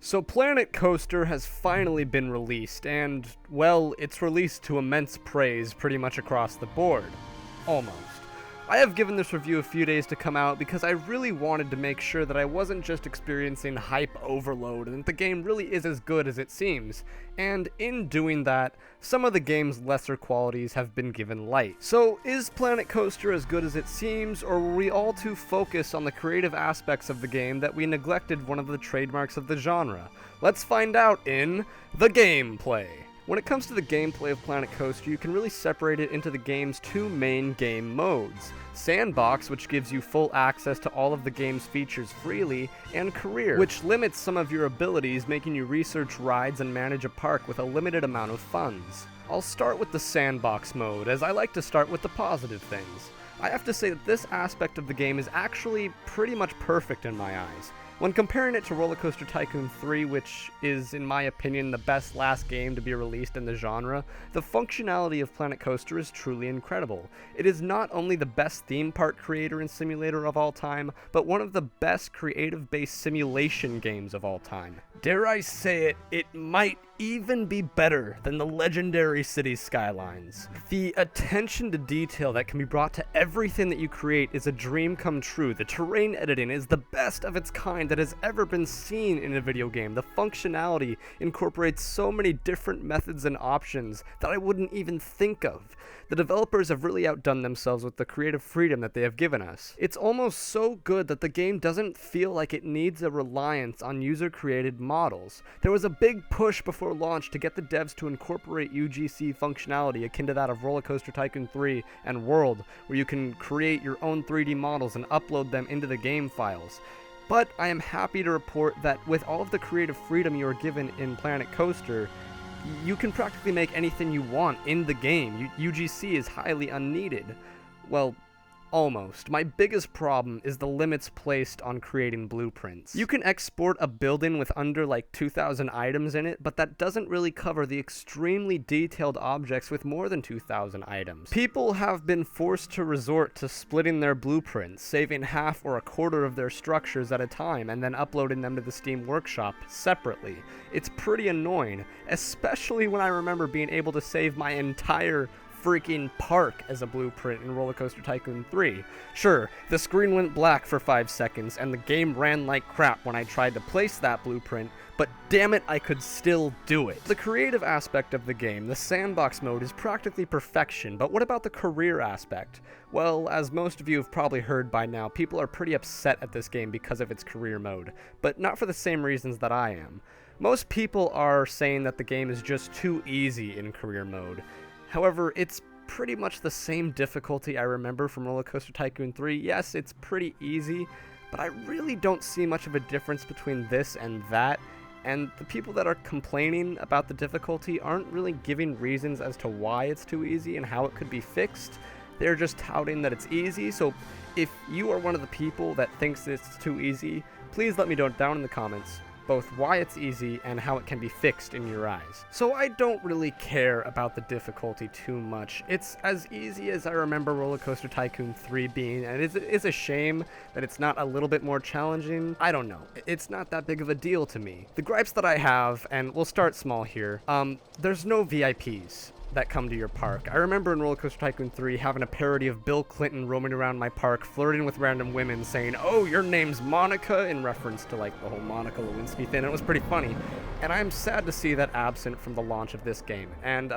So Planet Coaster has finally been released, and, well, it's released to immense praise pretty much across the board. Almost. I have given this review a few days to come out because I really wanted to make sure that I wasn't just experiencing hype overload and that the game really is as good as it seems, and in doing that, some of the game's lesser qualities have been given light. So is Planet Coaster as good as it seems, or were we all too focused on the creative aspects of the game that we neglected one of the trademarks of the genre? Let's find out in the gameplay. When it comes to the gameplay of Planet Coaster, you can really separate it into the game's two main game modes. Sandbox, which gives you full access to all of the game's features freely, and Career, which limits some of your abilities, making you research rides and manage a park with a limited amount of funds. I'll start with the Sandbox mode, as I like to start with the positive things. I have to say that this aspect of the game is actually pretty much perfect in my eyes. When comparing it to Roller Coaster Tycoon 3, which is, in my opinion, the best last game to be released in the genre, the functionality of Planet Coaster is truly incredible. It is not only the best theme park creator and simulator of all time, but one of the best creative-based simulation games of all time. Dare I say it, it might even be better than the legendary City Skylines. The attention to detail that can be brought to everything that you create is a dream come true. The terrain editing is the best of its kind that has ever been seen in a video game. The functionality incorporates so many different methods and options that I wouldn't even think of. The developers have really outdone themselves with the creative freedom that they have given us. It's almost so good that the game doesn't feel like it needs a reliance on user-created models. There was a big push before launch to get the devs to incorporate UGC functionality akin to that of Roller Coaster Tycoon 3 and World, where you can create your own 3D models and upload them into the game files. But I am happy to report that with all of the creative freedom you are given in Planet Coaster, you can practically make anything you want in the game. UGC is highly unneeded. Well, almost. My biggest problem is the limits placed on creating blueprints. You can export a building with under like 2,000 items in it, but that doesn't really cover the extremely detailed objects with more than 2,000 items. People have been forced to resort to splitting their blueprints, saving half or a quarter of their structures at a time, and then uploading them to the Steam Workshop separately. It's pretty annoying, especially when I remember being able to save my entire freaking park as a blueprint in Roller Coaster Tycoon 3. Sure, the screen went black for 5 seconds and the game ran like crap when I tried to place that blueprint, but damn it, I could still do it. The creative aspect of the game, the Sandbox mode, is practically perfection, but what about the career aspect? Well, as most of you have probably heard by now, people are pretty upset at this game because of its career mode, but not for the same reasons that I am. Most people are saying that the game is just too easy in career mode. However, it's pretty much the same difficulty I remember from Roller Coaster Tycoon 3. Yes, it's pretty easy, but I really don't see much of a difference between this and that, and the people that are complaining about the difficulty aren't really giving reasons as to why it's too easy and how it could be fixed. They're just touting that it's easy, so if you are one of the people that thinks it's too easy, please let me know down in the comments both why it's easy and how it can be fixed in your eyes. So I don't really care about the difficulty too much. It's as easy as I remember Roller Coaster Tycoon 3 being, and it's a shame that it's not a little bit more challenging. I don't know. It's not that big of a deal to me. The gripes that I have, and we'll start small here, there's no VIPs that come to your park. I remember in Roller Coaster Tycoon 3 having a parody of Bill Clinton roaming around my park, flirting with random women, saying, "Oh, your name's Monica," in reference to like the whole Monica Lewinsky thing. It was pretty funny. And I'm sad to see that absent from the launch of this game. And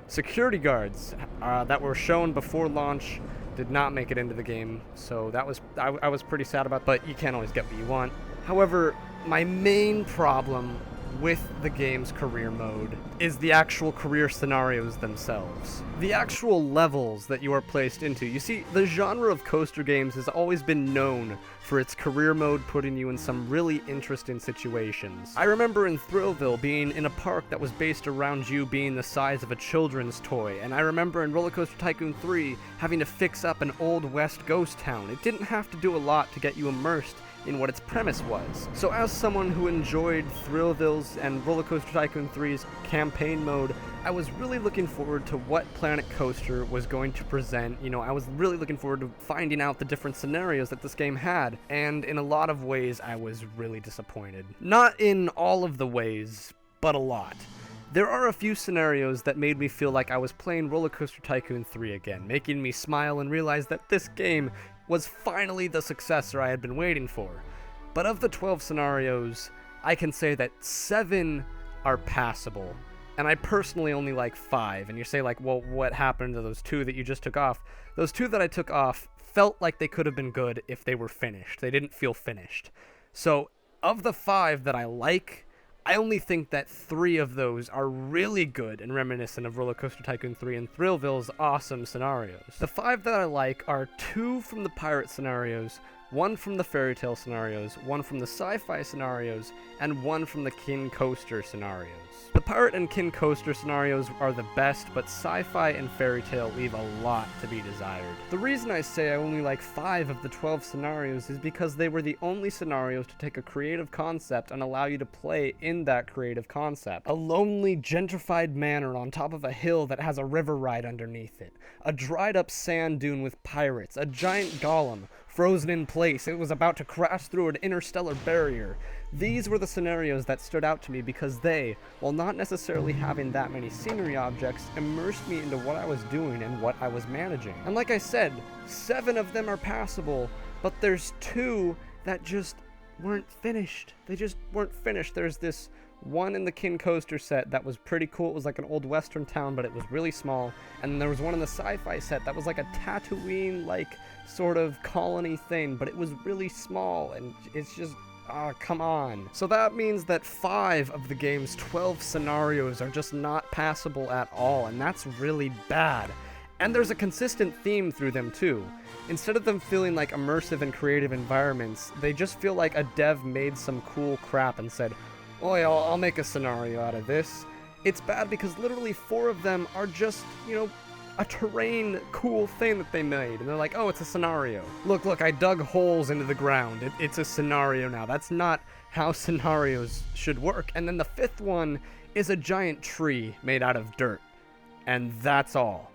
security guards that were shown before launch did not make it into the game, so that was I was pretty sad about, but you can't always get what you want. However, my main problem with the game's career mode is the actual career scenarios themselves. The actual levels that you are placed into. You see, the genre of coaster games has always been known for its career mode putting you in some really interesting situations. I remember in Thrillville being in a park that was based around you being the size of a children's toy, and I remember in Roller Coaster Tycoon 3 having to fix up an old west ghost town. It didn't have to do a lot to get you immersed in what its premise was. So as someone who enjoyed Thrillville's and Roller Coaster Tycoon 3's campaign mode, I was really looking forward to what Planet Coaster was going to present. I was really looking forward to finding out the different scenarios that this game had, and in a lot of ways I was really disappointed. Not in all of the ways, but a lot. There are a few scenarios that made me feel like I was playing Roller Coaster Tycoon 3 again, making me smile and realize that this game was finally the successor I had been waiting for. But of the 12 scenarios, I can say that 7 are passable. And I personally only like 5. And you say like, well, what happened to those 2 that you just took off? Those 2 that I took off felt like they could have been good if they were finished. They didn't feel finished. So of the 5 that I like, I only think that 3 of those are really good and reminiscent of Roller Coaster Tycoon 3 and Thrillville's awesome scenarios. The 5 that I like are 2 from the pirate scenarios, 1 from the fairy tale scenarios, 1 from the sci-fi scenarios, and 1 from the King Coaster scenarios. The pirate and King Coaster scenarios are the best, but sci-fi and fairy tale leave a lot to be desired. The reason I say I only like 5 of the 12 scenarios is because they were the only scenarios to take a creative concept and allow you to play in that creative concept. A lonely, gentrified manor on top of a hill that has a river ride underneath it, a dried up sand dune with pirates, a giant golem frozen in place. It was about to crash through an interstellar barrier. These were the scenarios that stood out to me because they, while not necessarily having that many scenery objects, immersed me into what I was doing and what I was managing. And like I said, 7 of them are passable, but there's 2 that just weren't finished. They just weren't finished. There's this one in the King Coaster set that was pretty cool. It was like an old western town, but it was really small. And then there was one in the sci-fi set that was like a Tatooine-like sort of colony thing, but it was really small, and it's just, come on. So that means that 5 of the game's 12 scenarios are just not passable at all, and that's really bad. And there's a consistent theme through them too. Instead of them feeling like immersive and creative environments, they just feel like a dev made some cool crap and said, "Oh yeah, I'll make a scenario out of this." It's bad because literally 4 of them are just, a terrain cool thing that they made. And they're like, oh, it's a scenario. Look, I dug holes into the ground. It's a scenario now. That's not how scenarios should work. And then the 5th one is a giant tree made out of dirt. And that's all.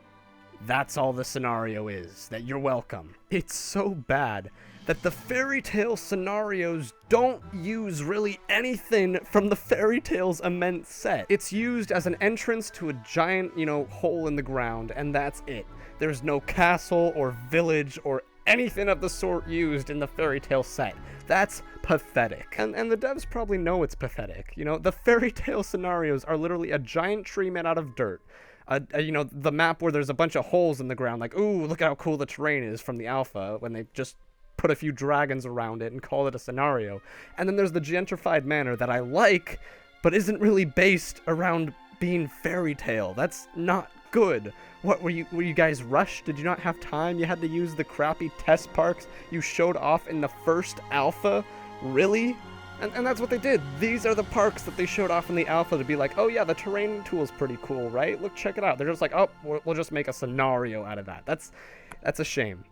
That's all the scenario is. That you're welcome. It's so bad that the fairy tale scenarios don't use really anything from the fairy tale's immense set. It's used as an entrance to a giant, hole in the ground, and that's it. There's no castle or village or anything of the sort used in the fairy tale set. That's pathetic. And the devs probably know it's pathetic. The fairy tale scenarios are literally a giant tree made out of dirt. The map where there's a bunch of holes in the ground, like, ooh, look how cool the terrain is from the alpha, when they just put a few dragons around it and call it a scenario. And then there's the gentrified manor that I like, but isn't really based around being fairy tale. That's not good. What, were you guys rushed? Did you not have time? You had to use the crappy test parks you showed off in the first alpha? Really? And that's what they did. These are the parks that they showed off in the alpha to be like, oh yeah, the terrain tool's pretty cool, right? Look, check it out. They're just like, oh, we'll just make a scenario out of that. That's a shame.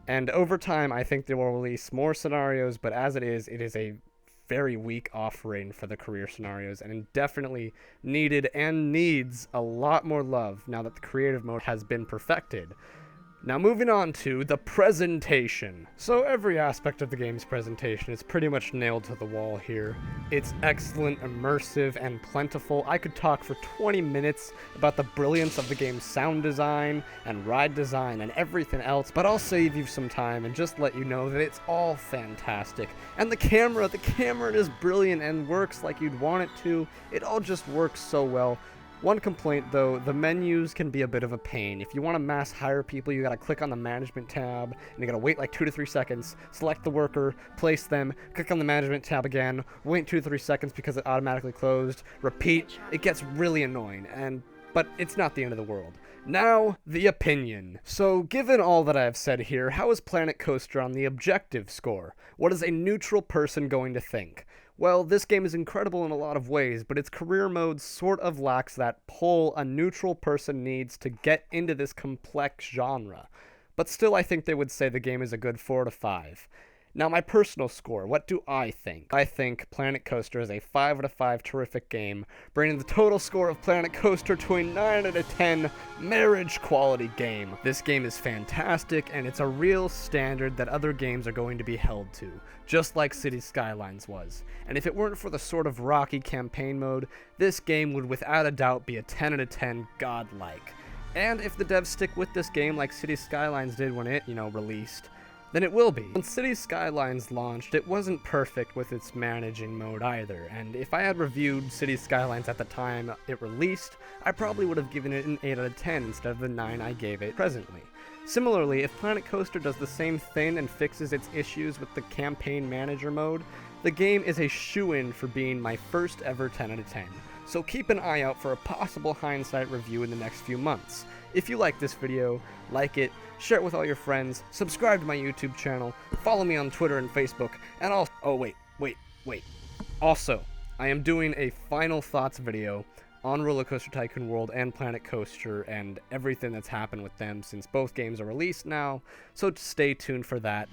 And over time, I think they will release more scenarios, but as it is a very weak offering for the career scenarios, and it definitely needed and needs a lot more love now that the creative mode has been perfected. Now moving on to the presentation. So every aspect of the game's presentation is pretty much nailed to the wall here. It's excellent, immersive, and plentiful. I could talk for 20 minutes about the brilliance of the game's sound design and ride design and everything else, but I'll save you some time and just let you know that it's all fantastic. And the camera is brilliant and works like you'd want it to. It all just works so well. One complaint though, the menus can be a bit of a pain. If you want to mass hire people, you gotta click on the management tab, and you gotta wait like 2 to 3 seconds, select the worker, place them, click on the management tab again, wait 2 to 3 seconds because it automatically closed, repeat. It gets really annoying, but it's not the end of the world. Now, the opinion. So, given all that I have said here, how is Planet Coaster on the objective score? What is a neutral person going to think? Well, this game is incredible in a lot of ways, but its career mode sort of lacks that pull a neutral person needs to get into this complex genre. But still, I think they would say the game is a good 4 to 5. Now, my personal score, what do I think? I think Planet Coaster is a 5 out of 5 terrific game, bringing the total score of Planet Coaster to a 9 out of 10 marriage quality game. This game is fantastic, and it's a real standard that other games are going to be held to, just like City Skylines was. And if it weren't for the sort of rocky campaign mode, this game would without a doubt be a 10 out of 10 godlike. And if the devs stick with this game like City Skylines did when it, released, then it will be. When City Skylines launched, it wasn't perfect with its managing mode either, and if I had reviewed City Skylines at the time it released, I probably would have given it an 8 out of 10 instead of the 9 I gave it presently. Similarly, if Planet Coaster does the same thing and fixes its issues with the campaign manager mode, the game is a shoo-in for being my first ever 10 out of 10. So keep an eye out for a possible hindsight review in the next few months. If you like this video, like it, share it with all your friends, subscribe to my YouTube channel, follow me on Twitter and Facebook, and also— oh wait. Also, I am doing a final thoughts video on Roller Coaster Tycoon World and Planet Coaster and everything that's happened with them since both games are released now, so stay tuned for that.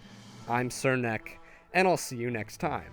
I'm Sir Neck, and I'll see you next time.